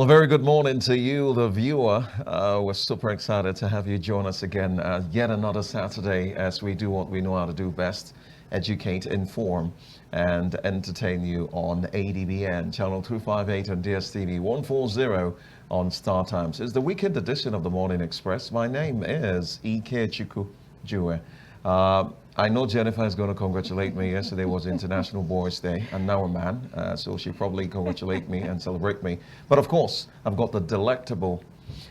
Well, a very good morning to you, the viewer. We're super excited to have you join us again yet another Saturday as we do what we know how to do best, educate, inform, and entertain you on ADBN, channel 258 and DSTV 140 on Star Times. It's the weekend edition of the Morning Express. My name is Ike Chukwu Jue. I know Jennifer is going to congratulate me. Yesterday was International Boys Day, and now a man, so she'll probably congratulate me and celebrate me. But of course, I've got the delectable,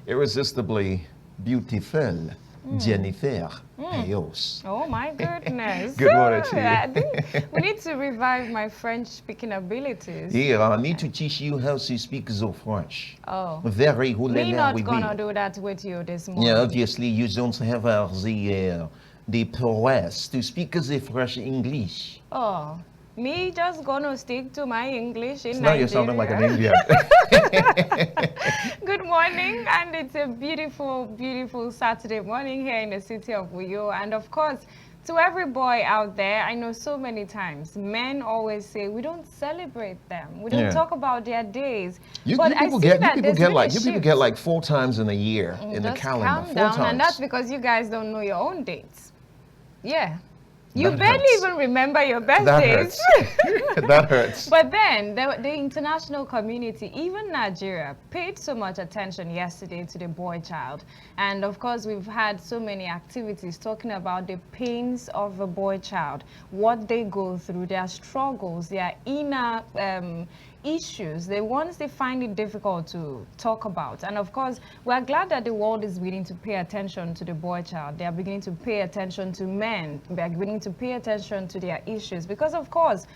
irresistibly beautiful Jennifer Ayos. Oh my goodness. Good morning to you. I think we need to revive my French speaking abilities. Yeah, I need to teach you how to speak the French. Oh. Very good. Me not gonna do that with you this morning. Yeah, obviously you don't have the prowess to speak the French English. Oh. Me just gonna stick to my English in Now Nigeria. you're sounding like an Indian. Good morning, and it's a beautiful, beautiful Saturday morning here in the city of Uyo. And of course, to every boy out there, I know so many times, men always say, we don't celebrate them. We don't talk about their days. You but people get like 4 times in a year in the calendar. Calm 4 down, times. and that's because you guys don't know your own dates. Yeah. You That barely hurts. even remember your birthdays. That hurts. That hurts. But then the international community, even Nigeria, paid so much attention yesterday to the boy child. And of course, we've had so many activities talking about the pains of a boy child, what they go through, their struggles, their inner issues, the ones they find it difficult to talk about. And of course, we're glad that the world is beginning to pay attention to the boy child. They are beginning to pay attention to men. They are beginning to pay attention to their issues. Because of course,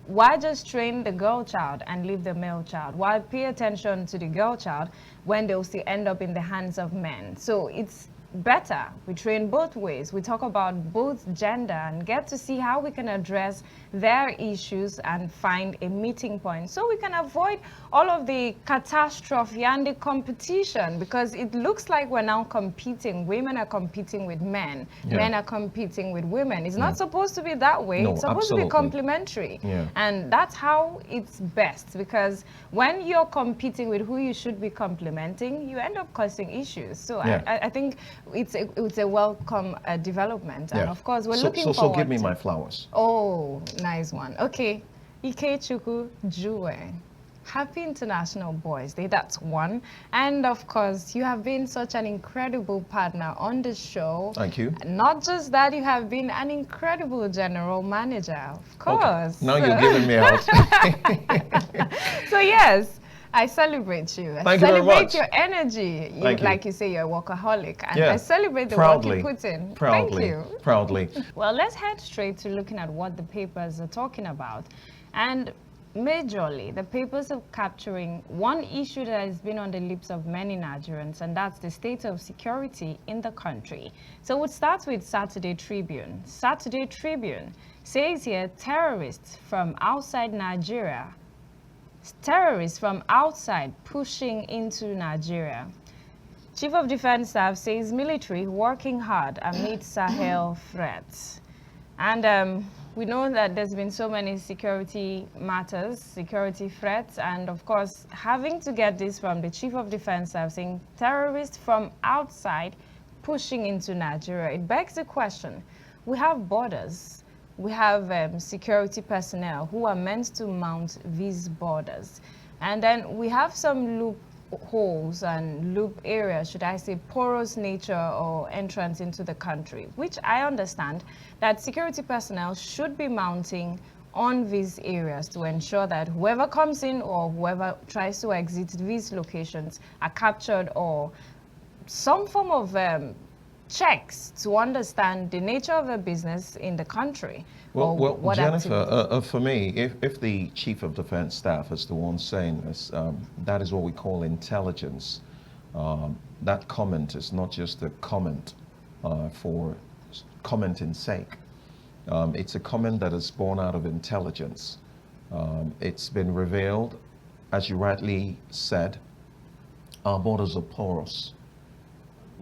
why just train the girl child and leave the male child? Why pay attention to the girl child when they'll still end up in the hands of men? So it's better we train both ways. We talk about both gender and get to see how we can address their issues and find a meeting point so we can avoid all of the catastrophe and the competition, because it looks like we're now competing. Women are competing with men. Men are competing with women. It's not supposed to be that way. No, it's supposed to be complementary. And that's how it's best, because when you're competing with who you should be complementing, you end up causing issues. So I think it's a welcome development, and of course we're looking forward. So give me my flowers. Oh, nice one. Okay, Ike Chukwu Jue. Happy International Boys Day, that's one. And of course, you have been such an incredible partner on the show. Thank you. Not just that, you have been an incredible general manager, of course. Okay. Now you're giving me out. So yes, I celebrate you. Thank you very much. Celebrate your energy. Like you say, you're a workaholic. And I celebrate the work you put in. Proudly. Thank you. Proudly. Well, let's head straight to looking at what the papers are talking about. And majorly, the papers are capturing one issue that has been on the lips of many Nigerians, and that's the state of security in the country. So we'll start with Saturday Tribune. Saturday Tribune says here, terrorists from outside Nigeria. Terrorists from outside pushing into Nigeria. Chief of Defense Staff says military working hard amid Sahel threats. And we know that there's been so many security matters, security threats, and of course, having to get this from the Chief of Defense Staff saying terrorists from outside pushing into Nigeria. It begs the question, we have borders. We have security personnel who are meant to mount these borders. And then we have some loopholes and loop areas, should I say, porous nature or entrance into the country, which I understand that security personnel should be mounting on these areas to ensure that whoever comes in or whoever tries to exit these locations are captured, or some form of checks to understand the nature of the business in the country. Well, Jennifer, for me, if the Chief of Defense Staff is the one saying this, that is what we call intelligence. That comment is not just a comment for commenting's sake. It's a comment that is born out of intelligence. It's been revealed, as you rightly said, our borders are porous.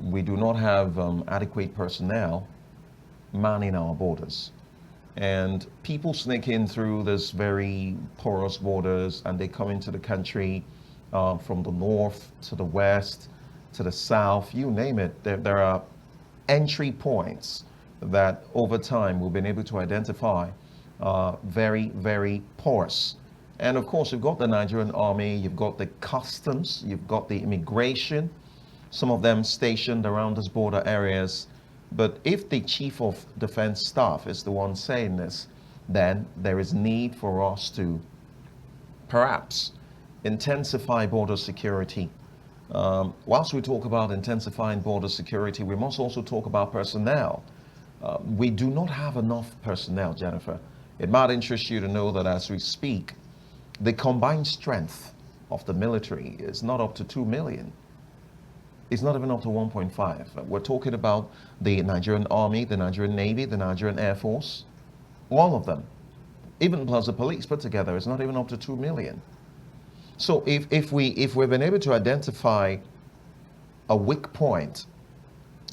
We do not have adequate personnel manning our borders. And people sneak in through this very porous borders, and they come into the country from the north to the west to the south, you name it. There are entry points that over time we've been able to identify very, very porous. And of course, you've got the Nigerian army, you've got the customs, you've got the immigration, some of them stationed around these border areas. But if the chief of defense staff is the one saying this, then there is need for us to perhaps intensify border security. Whilst we talk about intensifying border security, we must also talk about personnel. We do not have enough personnel, Jennifer. It might interest you to know that as we speak, the combined strength of the military is not up to 2 million. It's not even up to 1.5. We're talking about the Nigerian Army, the Nigerian Navy, the Nigerian Air Force, all of them. Even plus the police put together, it's not even up to 2 million. So if we've been able to identify a weak point,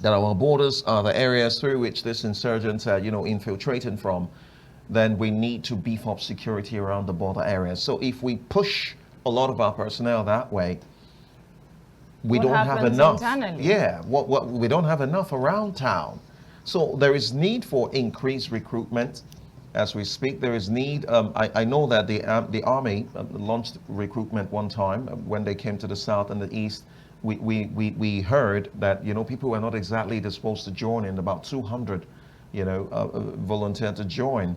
that our borders are the areas through which these insurgents are, infiltrating from, then we need to beef up security around the border areas. So if we push a lot of our personnel that way, we What don't have happens enough. internally? Yeah, we don't have enough around town. So there is need for increased recruitment. As we speak, there is need. I know that the Army launched recruitment one time when they came to the south and the east. We heard that people were not exactly disposed to join in. About 200 volunteered to join.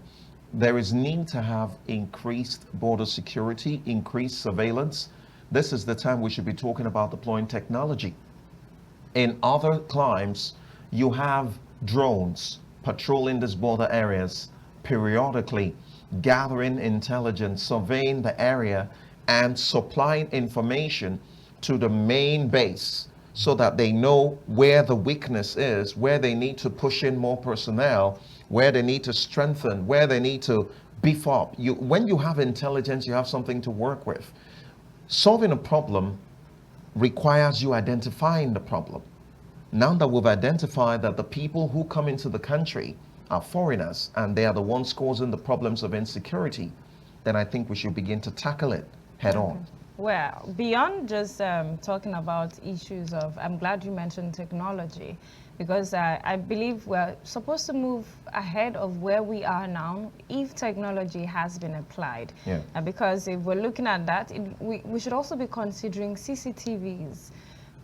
There is need to have increased border security, increased surveillance. This is the time we should be talking about deploying technology. In other climes, you have drones patrolling these border areas periodically, gathering intelligence, surveying the area, and supplying information to the main base so that they know where the weakness is, where they need to push in more personnel, where they need to strengthen, where they need to beef up. When you have intelligence, you have something to work with. Solving a problem requires you identifying the problem. Now that we've identified that the people who come into the country are foreigners and they are the ones causing the problems of insecurity, then I think we should begin to tackle it head on. Well, beyond just talking about issues of, I'm glad you mentioned technology, because I believe we're supposed to move ahead of where we are now if technology has been applied. Yeah. Because if we're looking at that, we should also be considering CCTVs.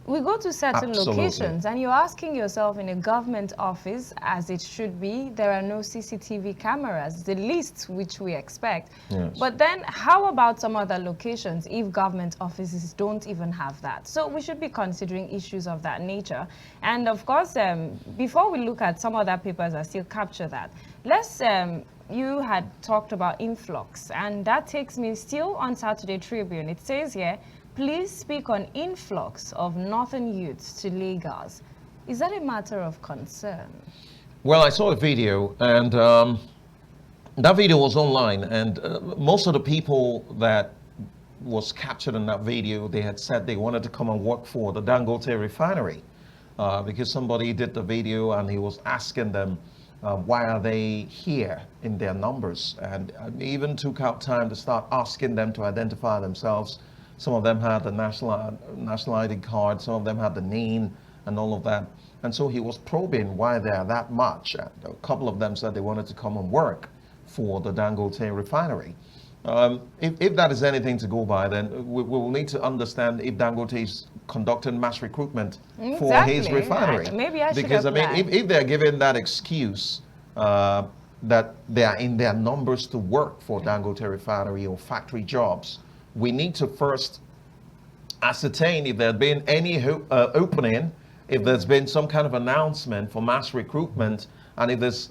We go to certain Absolutely. locations and you're asking yourself, in a government office, as it should be, there are no CCTV cameras, the least which we expect. Yes. But then how about some other locations if government offices don't even have that? So we should be considering issues of that nature. And of course, before we look at some other papers that still capture that, let's you had talked about influx, and that takes me still on Saturday Tribune. It says here, please speak on influx of northern youths to Lagos. Is that a matter of concern? Well, I saw a video, and that video was online, and most of the people that was captured in that video, they had said they wanted to come and work for the Dangote refinery because somebody did the video and he was asking them why are they here in their numbers, and even took out time to start asking them to identify themselves. Some of them had the national ID card, some of them had the name and all of that. And so he was probing why they are that much. A couple of them said they wanted to come and work for the Dangote refinery. If that is anything to go by, then we will need to understand if Dangote is conducting mass recruitment for his refinery. Maybe I should Because I apply. mean, if they're given that excuse that they are in their numbers to work for Dangote refinery or factory jobs, we need to first ascertain if there had been any opening, if there's been some kind of announcement for mass recruitment, and if there's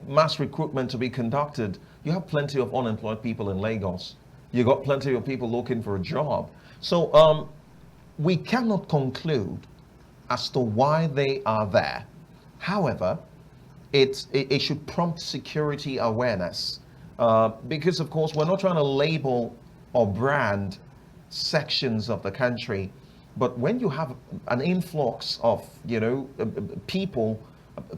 mass recruitment to be conducted. You have plenty of unemployed people in Lagos. You got plenty of people looking for a job. So we cannot conclude as to why they are there. However, it should prompt security awareness because, of course, we're not trying to label or brand sections of the country, but when you have an influx of people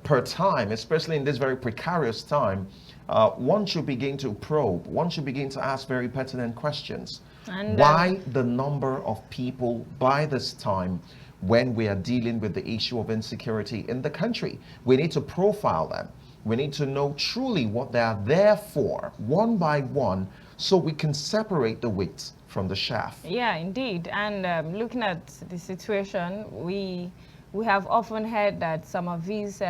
per time, especially in this very precarious time, one should begin to probe. One should begin to ask very pertinent questions. And Why the number of people by this time when we are dealing with the issue of insecurity in the country? We need to profile them. We need to know truly what they are there for, one by one, so we can separate the wheat from the chaff. Yeah, indeed. And looking at the situation, we have often heard that some of these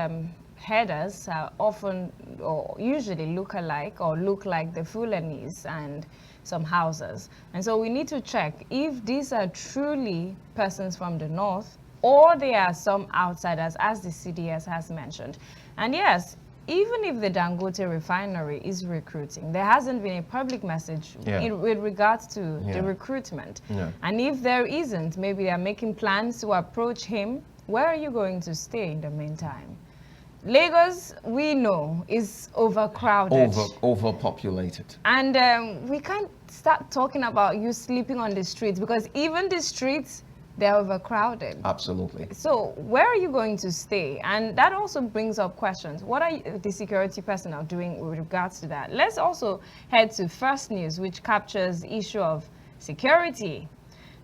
headers are often or usually look alike or look like the Fulanese and some houses. And so we need to check if these are truly persons from the north or they are some outsiders, as the CDS has mentioned. And yes, even if the Dangote refinery is recruiting, there hasn't been a public message with regards to the recruitment. And if there isn't, maybe they're making plans to approach him. Where are you going to stay in the meantime? Lagos, we know, is overcrowded. Overpopulated. And we can't start talking about you sleeping on the streets, because even the streets, they're overcrowded. Absolutely. So where are you going to stay? And that also brings up questions. What are the security personnel doing with regards to that? Let's also head to First News, which captures the issue of security.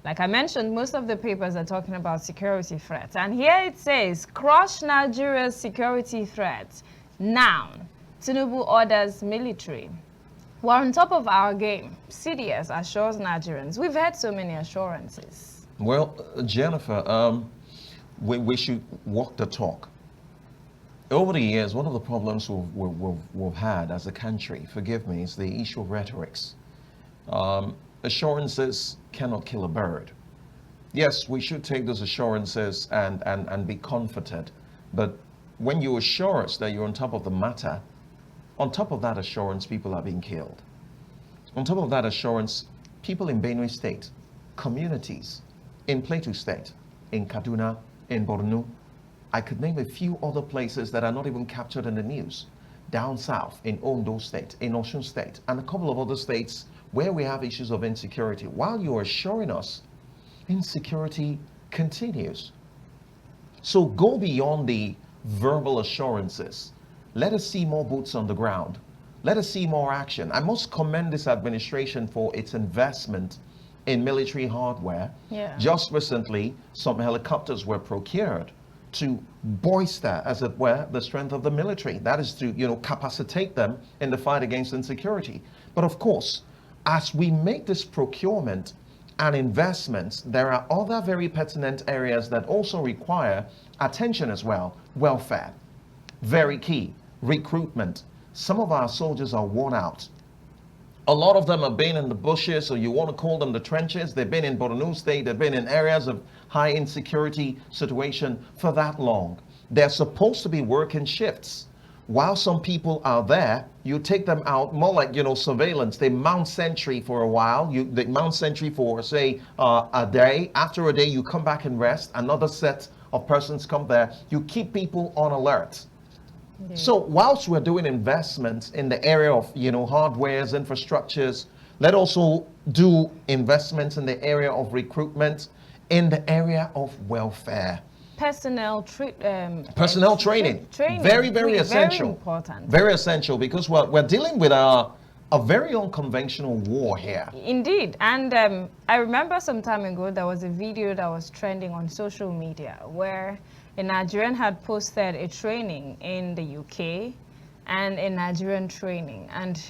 Like I mentioned, most of the papers are talking about security threats. And here it says, crush Nigeria's security threats. Now, Tinubu orders military. We're on top of our game. CDS assures Nigerians. We've had so many assurances. Well, Jennifer, we should walk the talk. Over the years, one of the problems we've had as a country, forgive me, is the issue of rhetorics. Assurances cannot kill a bird. Yes, we should take those assurances and be comforted. But when you assure us that you're on top of the matter, on top of that assurance, people are being killed. On top of that assurance, people in Benue State, communities, in Plateau State, in Kaduna, in Borno, I could name a few other places that are not even captured in the news. Down south, in Ondo State, in Osun State, and a couple of other states where we have issues of insecurity. While you're assuring us, insecurity continues. So go beyond the verbal assurances. Let us see more boots on the ground. Let us see more action. I must commend this administration for its investment in military hardware. Just recently, some helicopters were procured to bolster, as it were, the strength of the military. That is to, capacitate them in the fight against insecurity. But of course, as we make this procurement and investments, there are other very pertinent areas that also require attention as well. Welfare, very key. Recruitment. Some of our soldiers are worn out. A lot of them have been in the bushes, or you want to call them the trenches. They've been in Borno State. They've been in areas of high insecurity situation for that long. They're supposed to be working shifts. While some people are there, you take them out more like, surveillance. They mount sentry for a while. They mount sentry for, say, a day. After a day, you come back and rest. Another set of persons come there. You keep people on alert. Indeed. So whilst we're doing investments in the area of, hardwares, infrastructures, let also do investments in the area of recruitment, in the area of welfare. Personnel training. Very, very essential. Very important. Very essential, because we're dealing with a very unconventional war here. Indeed. And I remember some time ago, there was a video that was trending on social media where a Nigerian had posted a training in the UK and a Nigerian training. And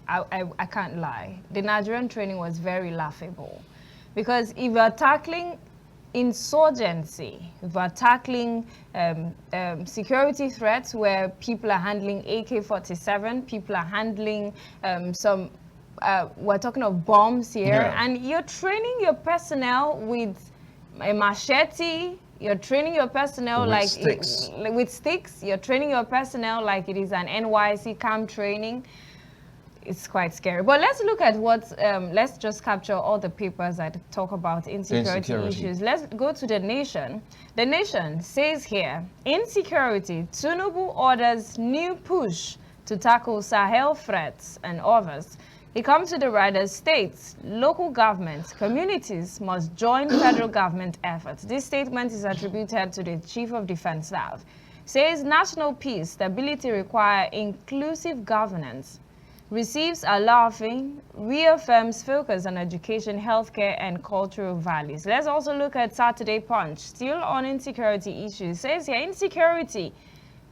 I can't lie. The Nigerian training was very laughable. Because if you're tackling insurgency, if we're tackling security threats where people are handling AK-47, people are handling we're talking of bombs here, and you're training your personnel with a machete, you're training your personnel with sticks, you're training your personnel like it is an NYC camp training. It's quite scary. But let's look at let's just capture all the papers that talk about insecurity issues. Let's go to The Nation. The Nation says here, insecurity, Tinubu orders new push to tackle Sahel threats and others. It comes to the writer, states, local governments, communities must join federal government efforts. This statement is attributed to the Chief of Defense Staff. Says national peace, stability require inclusive governance. Receives a laughing, reaffirms focus on education, healthcare, and cultural values. Let's also look at Saturday Punch, still on insecurity issues. Says here, insecurity,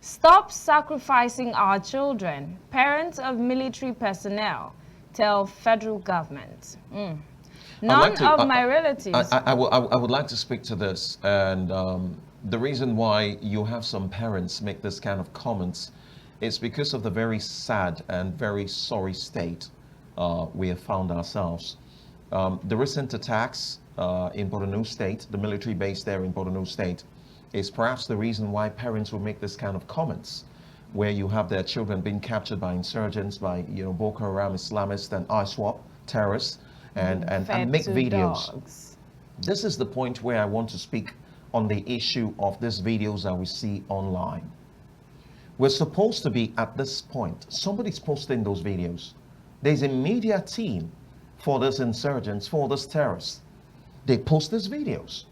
stop sacrificing our children. Parents of military personnel tell federal government. None of my relatives. I would like to speak to this, and the reason why you have some parents make this kind of comments is because of the very sad and very sorry state we have found ourselves. The recent attacks in Borno State, the military base there in Borno State, is perhaps the reason why parents will make this kind of comments, where you have their children being captured by insurgents, by Boko Haram Islamists and ISWAP terrorists, and make videos. Dogs. This is the point where I want to speak on the issue of these videos that we see online. We're supposed to be at this point. Somebody's posting those videos. There's a media team for these insurgents, for these terrorists. They post these videos.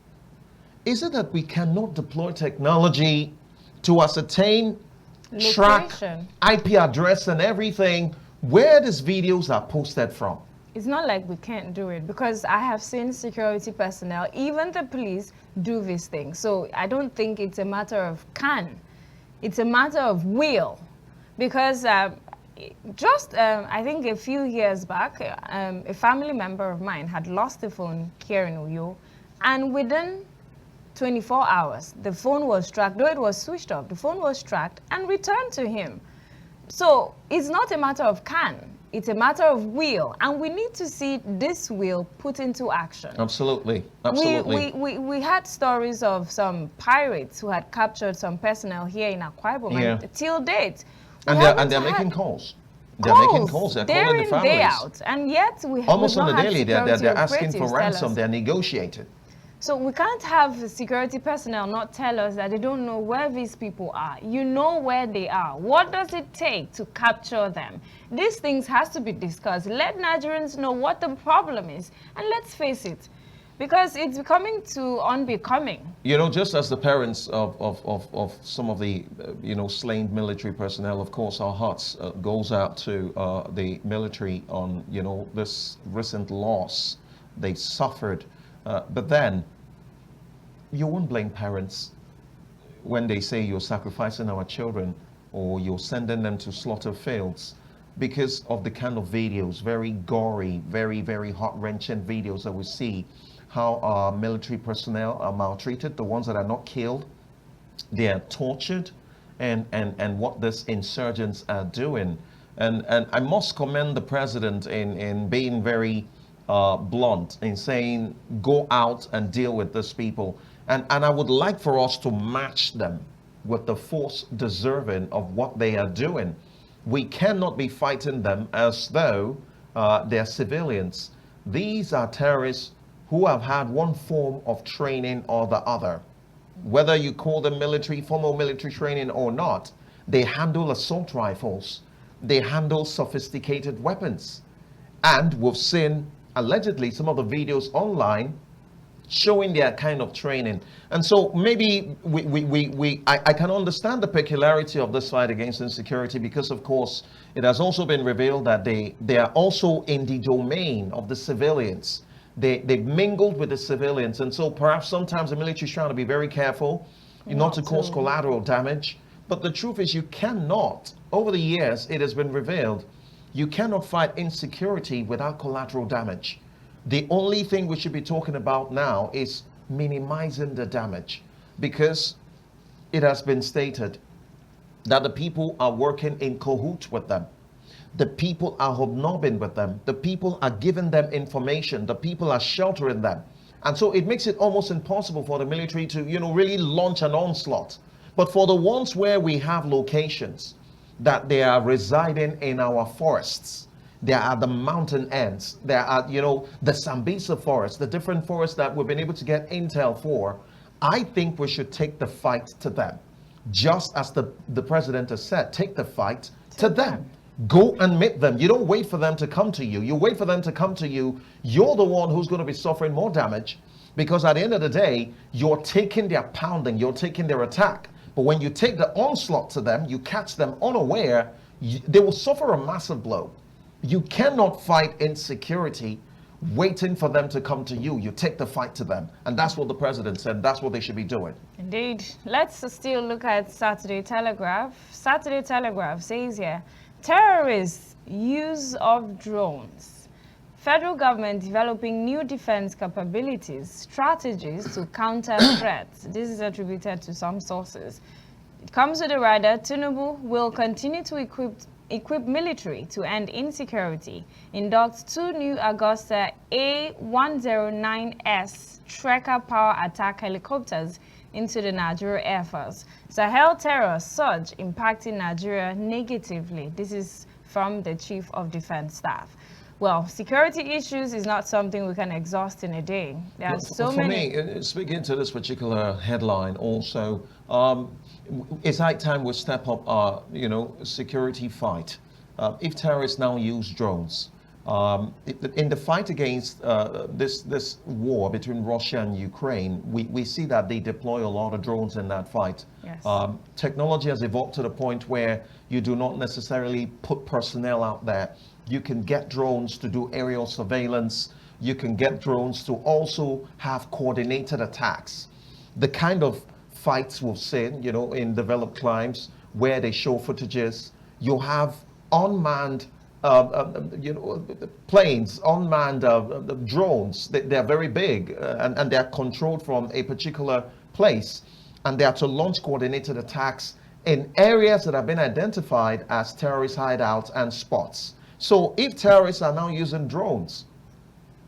Is it that we cannot deploy technology to ascertain, track, Location. IP address and everything, where these videos are posted from? It's not like we can't do it, because I have seen security personnel, even the police, do these things. So I don't think it's a matter of can. It's a matter of will. Because I think a few years back, a family member of mine had lost the phone here in Uyo, and within 24 hours, the phone was tracked. Though it was switched off, the phone was tracked and returned to him. So it's not a matter of can. It's a matter of will, and we need to see this will put into action. Absolutely, absolutely. We had stories of some pirates who had captured some personnel here in Akwa Ibom, and till date. And they're making calls. They're making calls. They're calling the families. Day out, and yet we almost on the daily. They're asking for ransom. They're negotiating. So we can't have security personnel not tell us that they don't know where these people are. You know where they are. What does it take to capture them? These things has to be discussed. Let Nigerians know what the problem is. And let's face it, because it's becoming to unbecoming. Just as the parents of some of the, slain military personnel, of course, our hearts goes out to the military on, this recent loss they suffered. But then, you won't blame parents when they say you're sacrificing our children or you're sending them to slaughter fields because of the kind of videos, very gory, very, very heart-wrenching videos that we see, how our military personnel are maltreated, the ones that are not killed, they are tortured, and what these insurgents are doing. And I must commend the president in being very blunt in saying, go out and deal with these people. And I would like for us to match them with the force deserving of what they are doing. We cannot be fighting them as though they're civilians. These are terrorists who have had one form of training or the other. Whether you call them military, formal military training or not, they handle assault rifles. They handle sophisticated weapons. And we've seen allegedly some of the videos online showing their kind of training. And so maybe I can understand the peculiarity of this fight against insecurity, because of course it has also been revealed that they are also in the domain of the civilians. They've mingled with the civilians, and so perhaps sometimes the military is trying to be very careful not to cause collateral damage. But the truth is, you cannot, over the years it has been revealed, you cannot fight insecurity without collateral damage. The only thing we should be talking about now is minimizing the damage, because it has been stated that the people are working in cahoots with them. The people are hobnobbing with them. The people are giving them information. The people are sheltering them. And so it makes it almost impossible for the military to, really launch an onslaught. But for the ones where we have locations that they are residing in our forests, there are the mountain ends, there are, the Sambisa forest, the different forests that we've been able to get intel for. I think we should take the fight to them. Just as the president has said, take the fight to them. Go and meet them. You don't wait for them to come to you. You wait for them to come to you. You're the one who's going to be suffering more damage, because at the end of the day, you're taking their pounding, you're taking their attack. But when you take the onslaught to them, you catch them unaware, they will suffer a massive blow. You cannot fight insecurity waiting for them to come to you. You take the fight to them. And that's what the president said. That's what they should be doing. Indeed. Let's still look at Saturday Telegraph. Saturday Telegraph says here, terrorists' use of drones. Federal government developing new defense capabilities, strategies to counter threats. This is attributed to some sources. It comes with a rider, Tinubu will continue to equip military to end insecurity, induct 2 new Augusta A109S Tracker power attack helicopters into the Nigeria Air Force. Sahel terror surge impacting Nigeria negatively. This is from the Chief of Defense Staff. Well, security issues is not something we can exhaust in a day. There are so many. For me, speaking to this particular headline also, it's high time we step up our, security fight. If terrorists now use drones, in the fight against this war between Russia and Ukraine, we see that they deploy a lot of drones in that fight. Yes. Technology has evolved to the point where you do not necessarily put personnel out there. You can get drones to do aerial surveillance. You can get drones to also have coordinated attacks. The kind of fights we've seen, in developed climes where they show footages, you have unmanned planes, unmanned drones. They're very big and they're controlled from a particular place. And they are to launch coordinated attacks in areas that have been identified as terrorist hideouts and spots. So if terrorists are now using drones,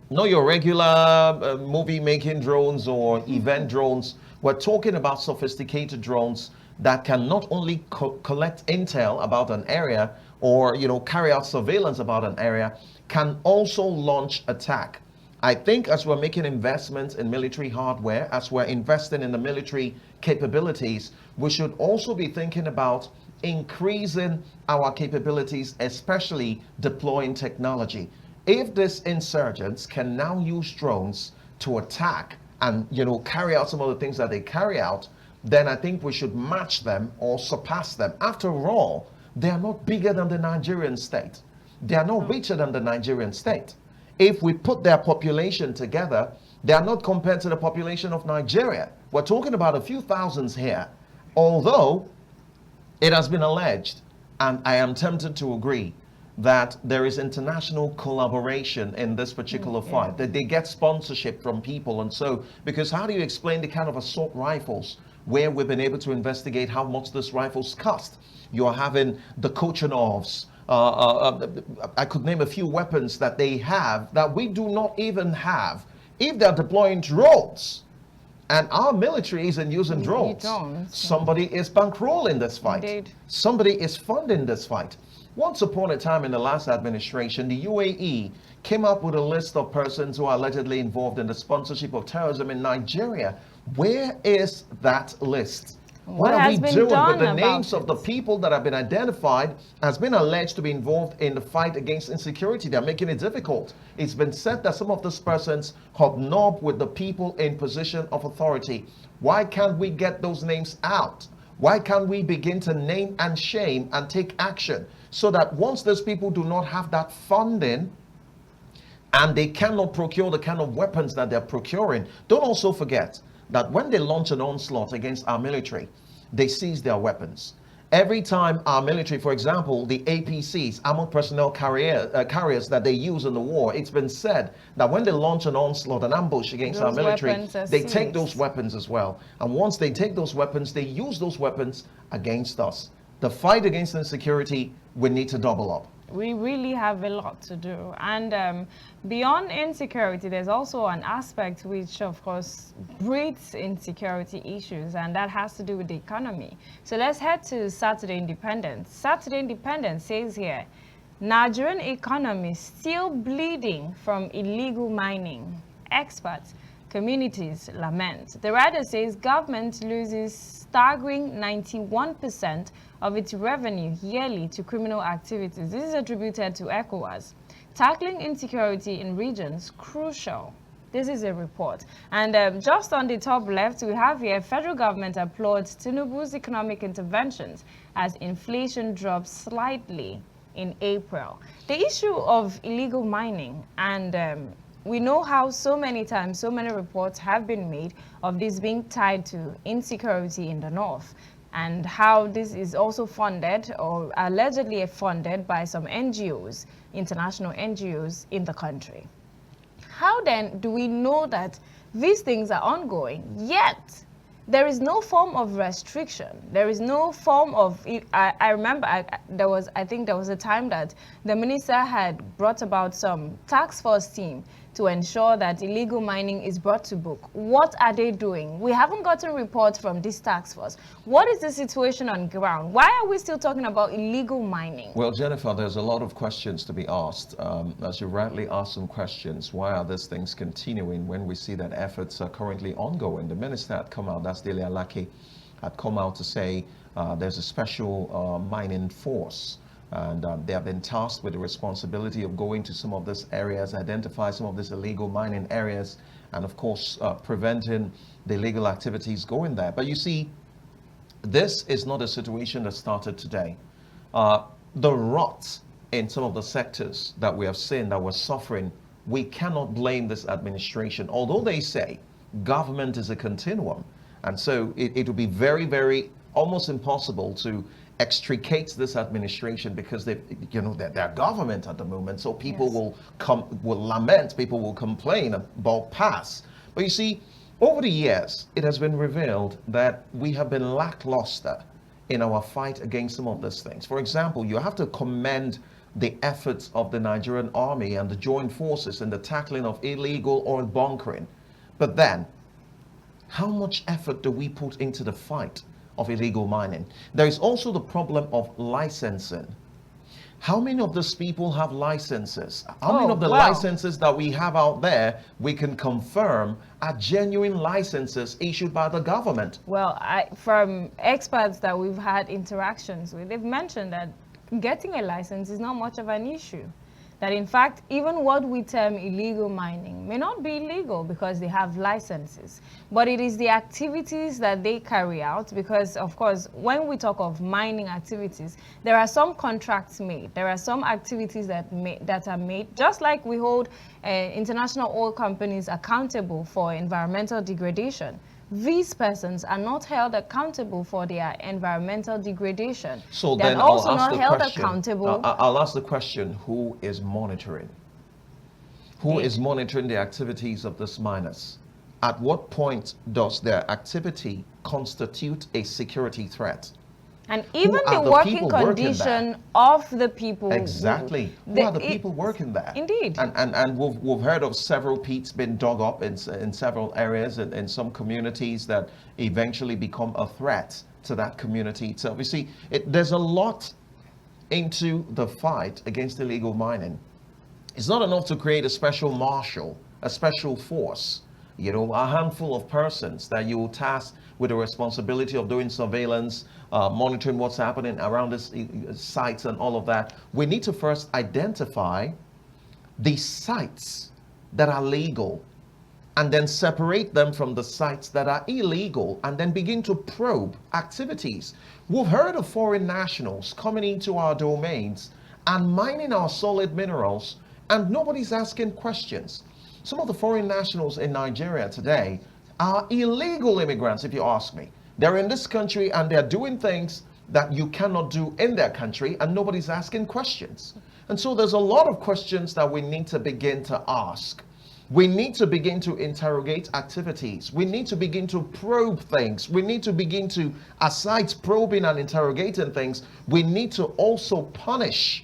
not your regular movie-making drones or event drones, we're talking about sophisticated drones that can not only collect intel about an area or carry out surveillance about an area, can also launch attack. I think as we're making investments in military hardware, as we're investing in the military capabilities, we should also be thinking about increasing our capabilities, especially deploying technology. If these insurgents can now use drones to attack and carry out some of the things that they carry out, then I think we should match them or surpass them. After all, they are not bigger than the Nigerian state. They are not richer than the Nigerian state. If we put their population together, they are not compared to the population of Nigeria. We're talking about a few thousands here. Although it has been alleged, and I am tempted to agree, that there is international collaboration in this particular fight, that they get sponsorship from people. And so, because how do you explain the kind of assault rifles where we've been able to investigate how much these rifles cost? You're having the Kochanovs. I could name a few weapons that they have that we do not even have. If they're deploying drones, and our military isn't using drones, somebody is bankrolling this fight. Indeed. Somebody is funding this fight. Once upon a time in the last administration, the UAE came up with a list of persons who are allegedly involved in the sponsorship of terrorism in Nigeria. Where is that list? What are we doing with the names of the people that have been identified as being alleged to be involved in the fight against insecurity? They're making it difficult. It's been said that some of these persons hobnob with the people in position of authority. Why can't we get those names out? Why can't we begin to name and shame and take action so that once those people do not have that funding and they cannot procure the kind of weapons that they're procuring, don't also forget that when they launch an onslaught against our military, they seize their weapons. Every time our military, for example, the APCs, armored personnel carriers that they use in the war, it's been said that when they launch an onslaught, an ambush against our military, they take those weapons as well. And once they take those weapons, they use those weapons against us. The fight against insecurity, we need to double up. We really have a lot to do. And beyond insecurity, there's also an aspect which, of course, breeds insecurity issues, and that has to do with the economy. So let's head to Saturday Independence. Saturday Independence says here, Nigerian economy still bleeding from illegal mining. Experts, communities lament. The writer says government loses staggering 91% of its revenue yearly to criminal activities. This is attributed to ECOWAS. Tackling insecurity in regions crucial. This is a report. And just on the top left, we have here, federal government applauds Tinubu's economic interventions as inflation drops slightly in April. The issue of illegal mining, and we know how so many times, so many reports have been made of this being tied to insecurity in the north, and how this is also funded or allegedly funded by some NGOs, international NGOs in the country. How then do we know that these things are ongoing, yet there is no form of restriction? There is no form of, I remember I think there was a time that the minister had brought about some task force team to ensure that illegal mining is brought to book. What are they doing? We haven't gotten reports from this task force. What is the situation on ground? Why are we still talking about illegal mining? Well, Jennifer, there's a lot of questions to be asked. As you rightly asked some questions, why are these things continuing when we see that efforts are currently ongoing? The minister had come out, that's Dele Alake, had come out to say there's a special mining force. And they have been tasked with the responsibility of going to some of these areas, identify some of these illegal mining areas, and of course, preventing the illegal activities going there. But you see, this is not a situation that started today. The rot in some of the sectors that we have seen that were suffering, we cannot blame this administration. Although they say government is a continuum, and so it would be very, very almost impossible to extricate this administration because they're government at the moment. So people will lament, people will complain about past. But you see, over the years, it has been revealed that we have been lackluster in our fight against some of these things. For example, you have to commend the efforts of the Nigerian army and the joint forces in the tackling of illegal oil bunkering. But then, how much effort do we put into the fight of illegal mining? There is also the problem of licensing. How many of these people have licenses? How many of the licenses that we have out there we can confirm are genuine licenses issued by the government? Well, from experts that we've had interactions with, they've mentioned that getting a license is not much of an issue. That in fact, even what we term illegal mining may not be illegal because they have licenses, but it is the activities that they carry out, because of course, when we talk of mining activities, there are some contracts made, there are some activities that are made, just like we hold international oil companies accountable for environmental degradation. These persons are not held accountable for their environmental degradation. So they're then also I'll ask not the held question, accountable. I'll ask the question, who is monitoring? Who is monitoring the activities of these miners? At what point does their activity constitute a security threat? And even the working condition of the people. Exactly. Who are the people working there? Indeed. And we've heard of several pits being dug up in several areas and in some communities that eventually become a threat to that community itself. You see, there's a lot into the fight against illegal mining. It's not enough to create a special marshal, a special force, a handful of persons that you will task with the responsibility of doing surveillance, monitoring what's happening around this sites and all of that. We need to first identify the sites that are legal and then separate them from the sites that are illegal and then begin to probe activities. We've heard of foreign nationals coming into our domains and mining our solid minerals, and nobody's asking questions. Some of the foreign nationals in Nigeria today are illegal immigrants, if you ask me. They're in this country and they're doing things that you cannot do in their country, and nobody's asking questions. And so there's a lot of questions that we need to begin to ask. We need to begin to interrogate activities. We need to begin to probe things. We need to begin to, aside probing and interrogating things, we need to also punish.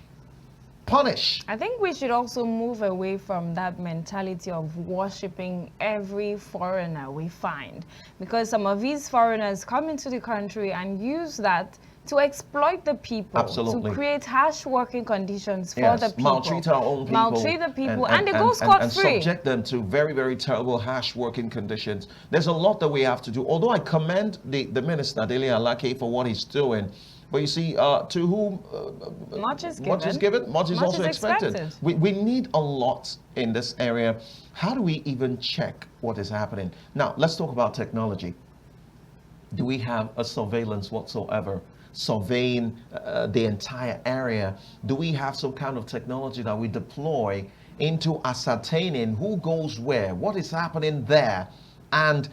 I think we should also move away from that mentality of worshipping every foreigner we find, because some of these foreigners come into the country and use that to exploit the people, Absolutely. to create harsh working conditions for the people, maltreat our own people, maltreat the people, and they go scot-free. And subject them to very, very terrible, harsh working conditions. There's a lot that we have to do. Although I commend the Minister, Dele Alake, for what he's doing, But you see, to whom Much is much is given, given, much is much also is expected. expected. We need a lot in this area. How do we even check what is happening? Now, let's talk about technology. Do we have a surveillance whatsoever surveying the entire area? Do we have some kind of technology that we deploy into ascertaining who goes where, what is happening there, and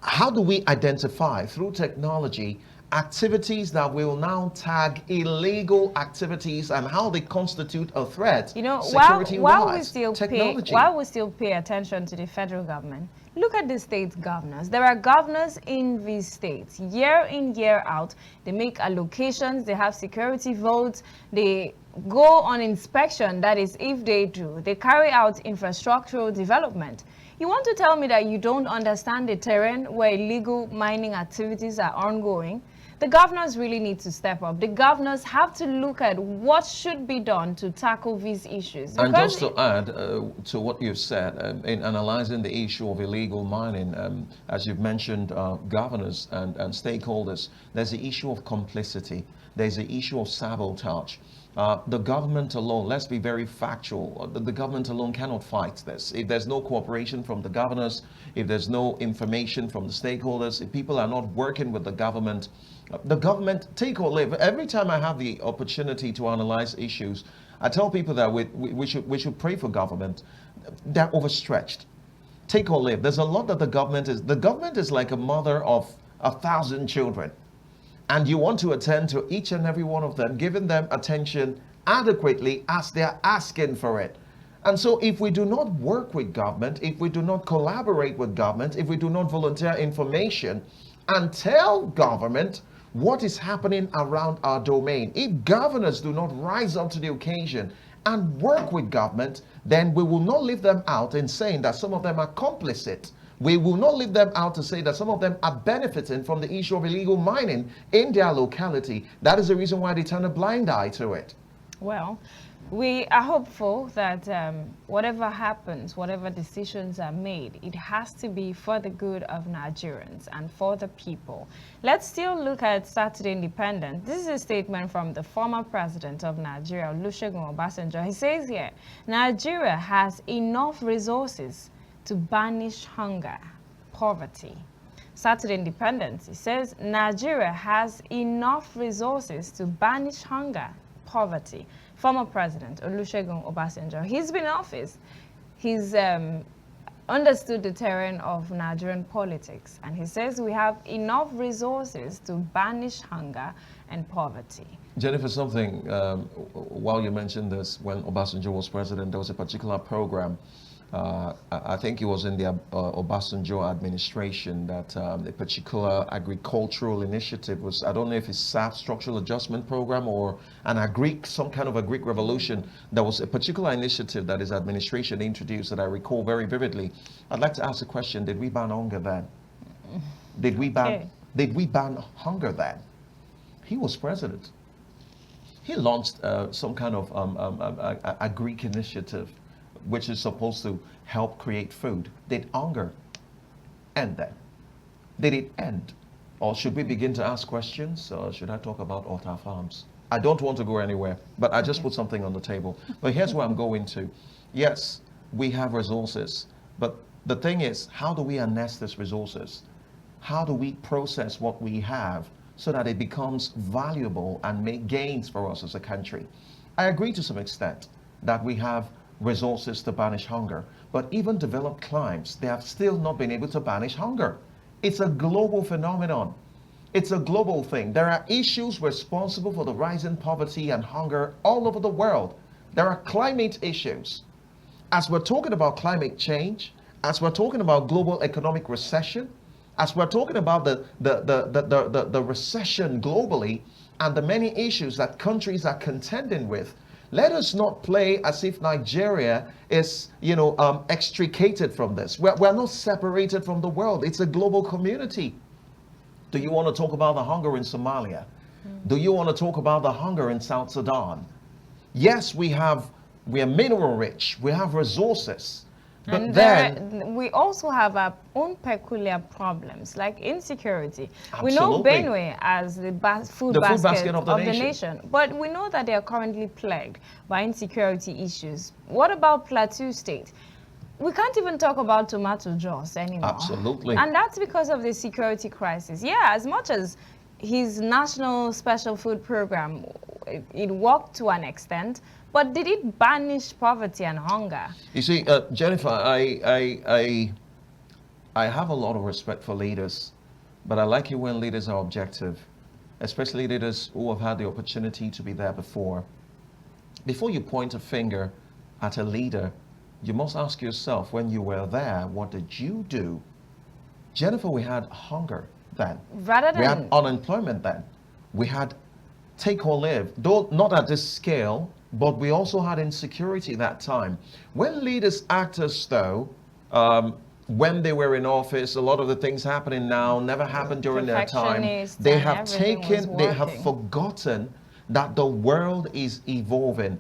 how do we identify through technology activities that will now tag illegal activities and how they constitute a threat? You know, security while we wise, still technology. while we still pay attention to the federal government, look at the state governors. There are governors in these states, year in, year out. They make allocations, they have security votes, they go on inspection. That is, if they do, they carry out infrastructural development. You want to tell me that you don't understand the terrain where illegal mining activities are ongoing? The governors really need to step up. The governors have to look at what should be done to tackle these issues. And just to add to what you've said, in analyzing the issue of illegal mining, as you've mentioned, governors and stakeholders, there's the issue of complicity. There's the issue of sabotage. The government alone, let's be very factual, the government alone cannot fight this. If there's no cooperation from the governors, if there's no information from the stakeholders, if people are not working with the government, take or leave. Every time I have the opportunity to analyze issues, I tell people that we should pray for government. They're overstretched. Take or leave. There's a lot that the government is like a mother of 1,000 children. And you want to attend to each and every one of them, giving them attention adequately as they're asking for it. And so if we do not work with government, if we do not collaborate with government, if we do not volunteer information and tell government what is happening around our domain, if governors do not rise up to the occasion and work with government, then we will not leave them out in saying that some of them are complicit. We will not leave them out to say that some of them are benefiting from the issue of illegal mining in their locality. That is the reason why they turn a blind eye to it. Well, we are hopeful that whatever happens, whatever decisions are made, it has to be for the good of Nigerians and for the people. Let's still look at Saturday Independent. This is a statement from the former president of Nigeria, Olusegun Obasanjo. He says here, Nigeria has enough resources to banish hunger, poverty. Saturday Independence, it says Nigeria has enough resources to banish hunger, poverty. Former President Olusegun Obasanjo, he's been in office. He's understood the terrain of Nigerian politics, and he says we have enough resources to banish hunger and poverty. Jennifer, something, while you mentioned this, when Obasanjo was president, there was a particular program. I think it was in the Obasanjo administration that a particular agricultural initiative was, I don't know if it's SAF, Structural Adjustment Program, or some kind of a Greek revolution. There was a particular initiative that his administration introduced that I recall very vividly. I'd like to ask a question. Did we ban hunger then? Did we ban hunger then? He was president. He launched some kind of a Greek initiative which is supposed to help create food. Did hunger end then? Did it end? Or should we begin to ask questions? Or should I talk about Otta farms? I don't want to go anywhere, but I just put something on the table. But here's where I'm going to. Yes, we have resources, but the thing is, how do we harness these resources? How do we process what we have so that it becomes valuable and make gains for us as a country? I agree to some extent that we have resources to banish hunger, but even developed climes, they have still not been able to banish hunger. It's a global phenomenon. It's a global thing. There are issues responsible for the rise in poverty and hunger all over the world. There are climate issues. As we're talking about climate change, as we're talking about global economic recession, as we're talking about the recession globally and the many issues that countries are contending with, let us not play as if Nigeria is, extricated from this. We're not separated from the world. It's a global community. Do you want to talk about the hunger in Somalia? Do you want to talk about the hunger in South Sudan? Yes, we are mineral rich. We have resources. But And then we also have our own peculiar problems, like insecurity. We know Absolutely. Benue as the food the basket, food basket of the nation. but we know that they are currently plagued by insecurity issues. What about Plateau State? We can't even talk about tomato juice anymore. Absolutely. And that's because of the security crisis. Yeah, as much as his national special food program, it worked to an extent, but did it banish poverty and hunger? You see, Jennifer, I have a lot of respect for leaders, but I like it when leaders are objective, especially leaders who have had the opportunity to be there before. Before you point a finger at a leader, you must ask yourself, when you were there, what did you do? Jennifer, we had hunger then. Rather We had than unemployment then. We had take or live, though not at this scale, but we also had insecurity that time. When leaders act as though, when they were in office, a lot of the things happening now never happened during their time. perfectionists They and have everything was they have working. forgotten that the world is evolving.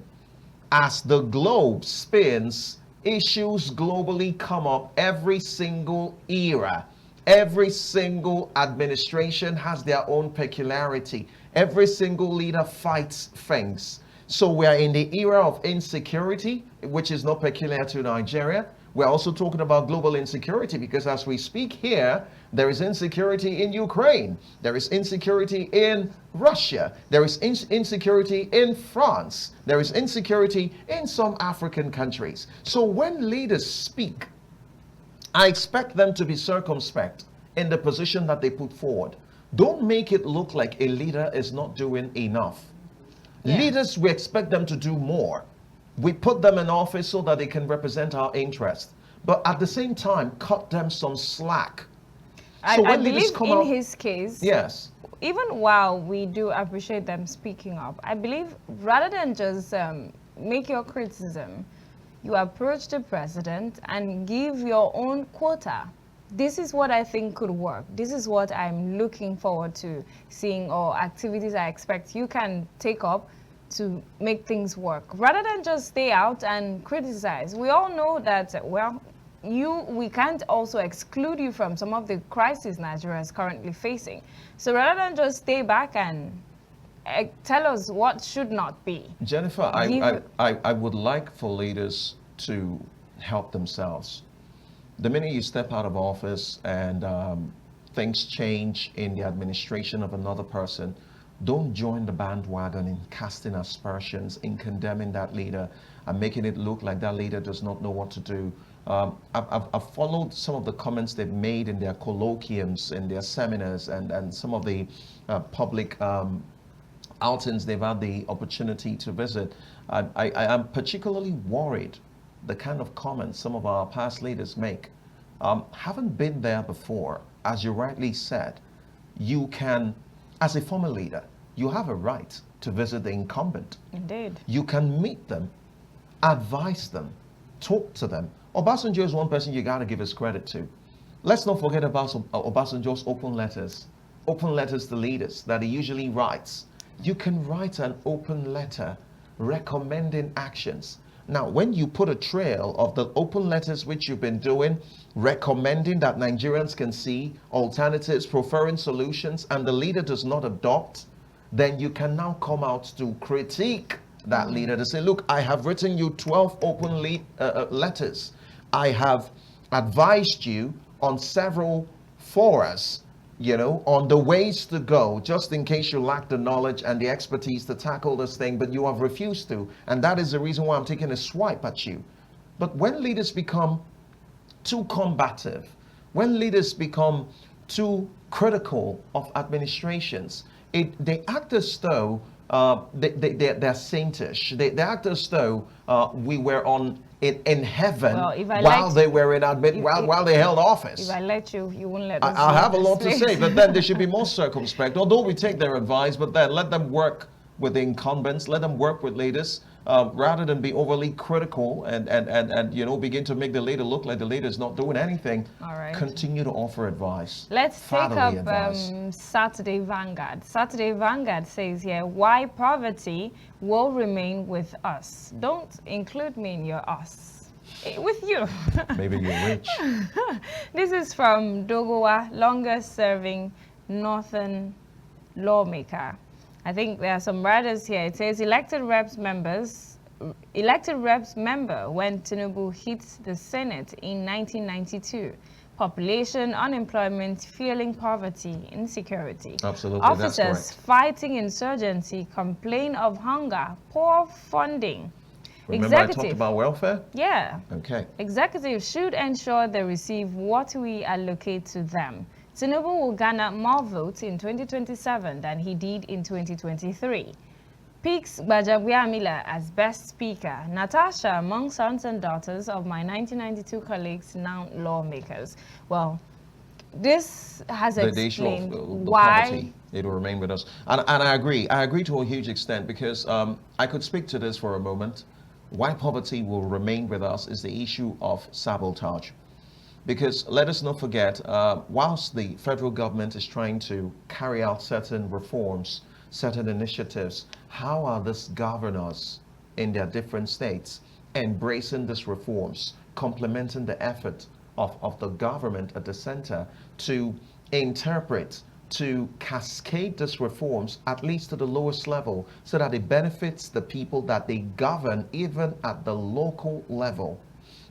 As the globe spins, issues globally come up every single era. Every single administration has their own peculiarity. Every single leader fights things. So we are in the era of insecurity, which is not peculiar to Nigeria. We're also talking about global insecurity because as we speak here, there is insecurity in Ukraine. There is insecurity in Russia. There is insecurity in France. There is insecurity in some African countries. So when leaders speak, I expect them to be circumspect in the position that they put forward. Don't make it look like a leader is not doing enough. Yeah. Leaders, we expect them to do more. We put them in office so that they can represent our interests. But at the same time, cut them some slack. I, So I when leaders believe come in out- his case, Yes. even while we do appreciate them speaking up, I believe rather than just make your criticism, you approach the president and give your own quota. This is what I think could work. This is what I'm looking forward to seeing, or activities I expect you can take up to make things work. Rather than just stay out and criticize. We all know that, well, we can't also exclude you from some of the crises Nigeria is currently facing. So rather than just stay back and tell us what should not be. Jennifer, I would like for leaders to help themselves. The minute you step out of office and things change in the administration of another person, don't join the bandwagon in casting aspersions, in condemning that leader and making it look like that leader does not know what to do. I've followed some of the comments they've made in their colloquiums, in their seminars, and some of the public outings they've had the opportunity to visit. I am particularly worried the kind of comments some of our past leaders make. Haven't been there before, as you rightly said. You can, as a former leader, you have a right to visit the incumbent. Indeed. You can meet them, advise them, talk to them. Obasanjo is one person you got to give his credit to. Let's not forget about Obasanjo's open letters to leaders that he usually writes. You can write an open letter recommending actions. Now, when you put a trail of the open letters which you've been doing, recommending that Nigerians can see alternatives, preferring solutions, and the leader does not adopt, then you can now come out to critique that leader to say, look, I have written you 12 open letters. I have advised you on several forums, on the ways to go, just in case you lack the knowledge and the expertise to tackle this thing, but you have refused to. And that is the reason why I'm taking a swipe at you. But when leaders become too combative, when leaders become too critical of administrations, they act as though they're saintish. They act as though we were in heaven while they were while they held office. If I let you, you won't let us. I have a lot to say, but then they should be more circumspect. Although we take their advice, but then let them work with the incumbents, let them work with leaders, rather than be overly critical and begin to make the leader look like the leader is not doing anything. All right. Continue to offer advice. Let's take Fatherly up advice. Saturday Vanguard. Saturday Vanguard says here, why poverty will remain with us. Don't include me in your us. With you. Maybe you're rich. This is from Dogowa, longest serving northern lawmaker. I think there are some writers here. It says elected reps member when Tinubu hit the Senate in 1992. Population, unemployment, fueling poverty, insecurity. Absolutely, Officers that's correct. fighting insurgency complain of hunger, poor funding. Remember I talked about welfare? Yeah. Okay. Executives should ensure they receive what we allocate to them. Tinubu will garner more votes in 2027 than he did in 2023. Picks Gbajabiamila as best speaker. Natasha among sons and daughters of my 1992 colleagues, now lawmakers. Well, this has The issue explained of the why poverty, it will remain with us. And I agree to a huge extent, because I could speak to this for a moment. Why poverty will remain with us is the issue of sabotage. Because let us not forget, whilst the federal government is trying to carry out certain reforms, certain initiatives, how are these governors in their different states embracing these reforms, complementing the effort of the government at the center to interpret, to cascade these reforms at least to the lowest level, so that it benefits the people that they govern, even at the local level.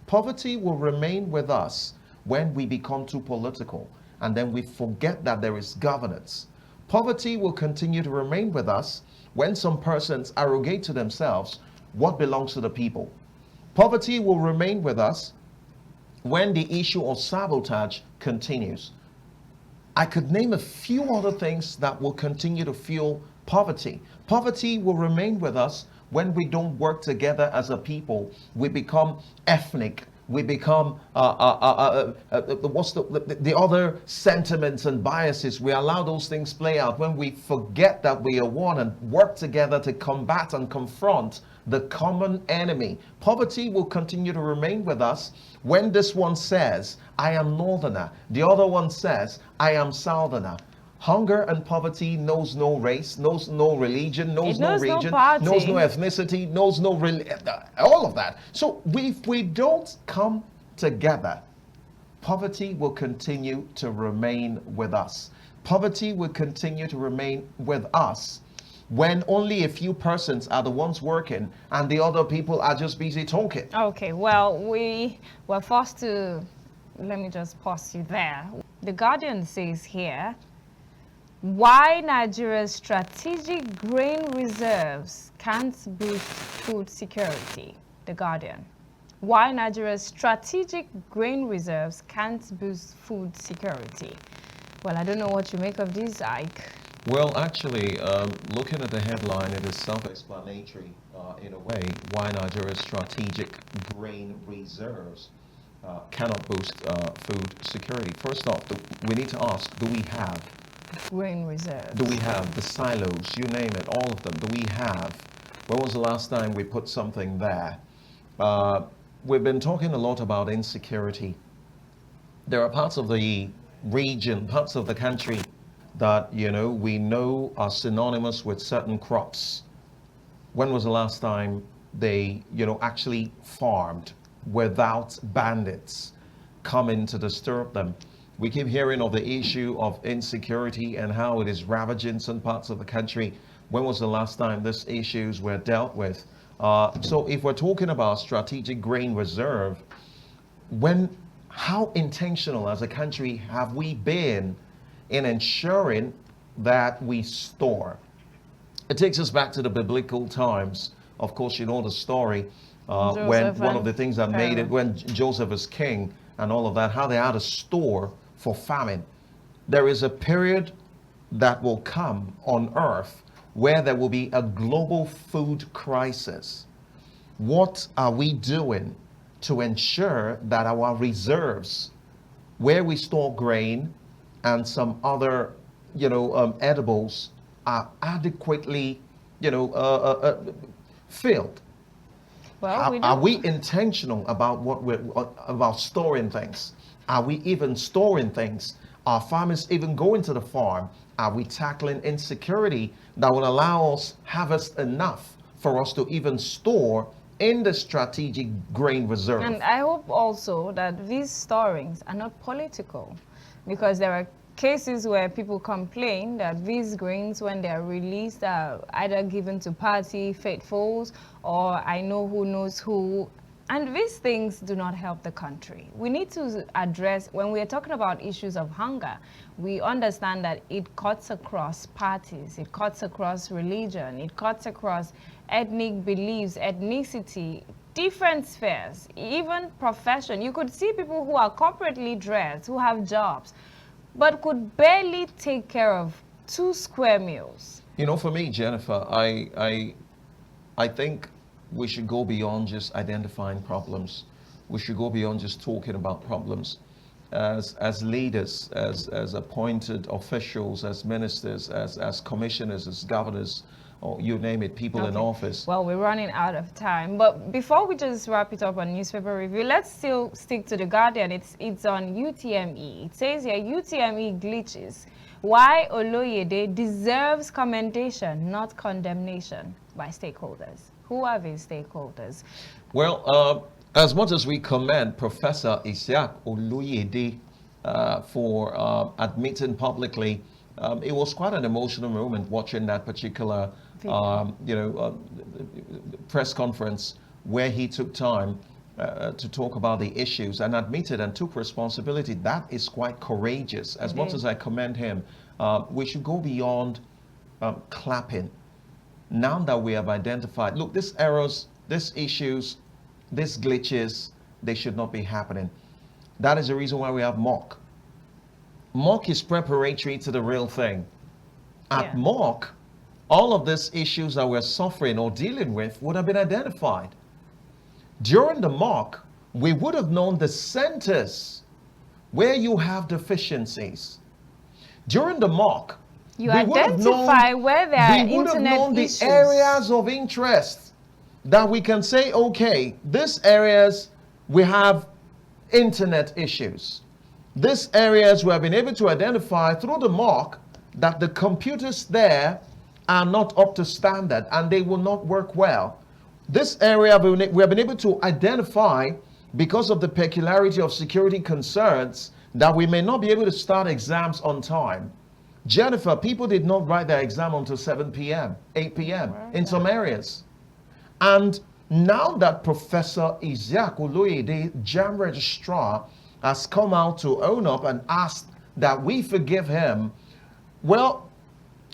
Poverty will remain with us when we become too political and then we forget that there is governance. Poverty will continue to remain with us when some persons arrogate to themselves what belongs to the people. Poverty will remain with us when the issue of sabotage continues. I could name a few other things that will continue to fuel poverty. Poverty will remain with us when we don't work together as a people. We become ethnic. We become what's the other sentiments and biases. We allow those things play out when we forget that we are one and work together to combat and confront the common enemy. Poverty will continue to remain with us when this one says, I am northerner. The other one says, I am southerner. Hunger and poverty knows no race, knows no religion, knows no region, knows no ethnicity, knows no all of that. So if we don't come together, poverty will continue to remain with us. Poverty will continue to remain with us when only a few persons are the ones working and the other people are just busy talking. Okay, well, we were forced to, let me just pause you there. The Guardian says here, why Nigeria's strategic grain reserves can't boost food security. The Guardian. Why Nigeria's strategic grain reserves can't boost food security. Well, I don't know what you make of this, Ike. Well, actually, looking at the headline, it is self-explanatory in a way why Nigeria's strategic grain reserves cannot boost food security. First off, we need to ask, do we have grain reserves? Do we have the silos, you name it, all of them? Do we have? When was the last time we put something there? We've been talking a lot about insecurity. There are parts of the region, parts of the country that, we know are synonymous with certain crops. When was the last time they, actually farmed without bandits coming to disturb them? We keep hearing of the issue of insecurity and how it is ravaging some parts of the country. When was the last time these issues were dealt with? So if we're talking about strategic grain reserve, how intentional as a country have we been in ensuring that we store? It takes us back to the biblical times. Of course, you know the story when one of the things that made it, when Joseph is king and all of that, how they had a store for famine. There is a period that will come on earth where there will be a global food crisis. What are we doing to ensure that our reserves, where we store grain and some other, edibles, are adequately, filled? Well, are we intentional about about storing things? Are we even storing things? Are farmers even going to the farm? Are we tackling insecurity that will allow us harvest enough for us to even store in the strategic grain reserve. And I hope also that these storings are not political, because there are cases where people complain that these grains, when they are released, are either given to party faithfuls or I know who knows who. And these things do not help the country. We need to address, when we are talking about issues of hunger, we understand that it cuts across parties, it cuts across religion, it cuts across ethnic beliefs, ethnicity, different spheres, even profession. You could see people who are corporately dressed, who have jobs, but could barely take care of 2 square meals. You know, for me, Jennifer, I think we should go beyond just identifying problems. We should go beyond just talking about problems. As leaders, as appointed officials, as ministers, as commissioners, as governors, or you name it, people in office. Well, we're running out of time. But before we just wrap it up on newspaper review, let's still stick to The Guardian. It's on UTME. It says here, UTME glitches. Why Oloyede deserves commendation, not condemnation by stakeholders. Who are these stakeholders? Well, as much as we commend Professor Isiaq Oloyede for admitting publicly, it was quite an emotional moment watching that particular press conference where he took time to talk about the issues and admitted and took responsibility. That is quite courageous. As much as I commend him, we should go beyond clapping. Now that we have identified, look, these errors, these issues, these glitches, they should not be happening. That is the reason why we have mock. Mock is preparatory to the real thing. At mock, all of these issues that we're suffering or dealing with would have been identified. During the mock, we would have known the centers where you have deficiencies. During the mock, you identify where there are internet issues. We would have known the areas of interest that we can say, okay, these areas we have internet issues. These areas we have been able to identify through the mock that the computers there are not up to standard and they will not work well. This area we have been able to identify because of the peculiarity of security concerns that we may not be able to start exams on time. Jennifer, people did not write their exam until 7 p.m., 8 p.m. in some areas. And now that Professor Isiaq Oloyede, JAMB registrar, has come out to own up and asked that we forgive him, well,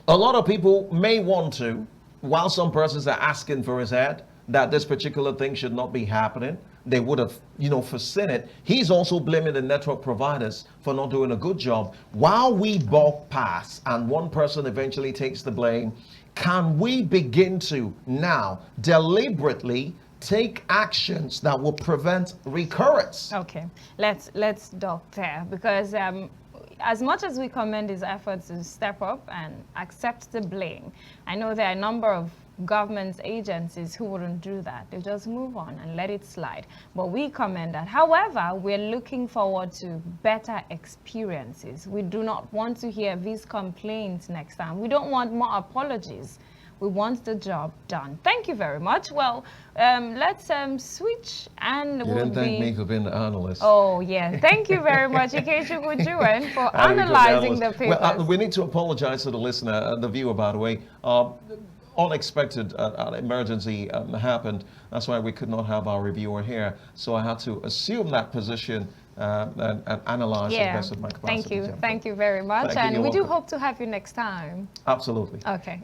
a lot of people may want to, while some persons are asking for his head, that this particular thing should not be happening. They would have, foreseen it. He's also blaming the network providers for not doing a good job. While we bulk pass and one person eventually takes the blame, can we begin to now deliberately take actions that will prevent recurrence? Okay, let's dock there, because as much as we commend his efforts to step up and accept the blame, I know there are a number of government agencies who wouldn't do that. They just move on and let it slide. But we commend that. However, we're looking forward to better experiences. We do not want to hear these complaints next time. We don't want more apologies. We want the job done. Thank you very much. Well, let's switch and you didn't thank me for being the analyst. Oh, yeah. Thank you very much, Ikechukwu Juwen, for analyzing the papers. Well, we need to apologize to the listener, the viewer, by the way. Unexpected emergency happened. That's why we could not have our reviewer here. So I had to assume that position and analyze the best of my capacity. Thank you. Thank you very much. And we do hope to have you next time. Absolutely. Okay.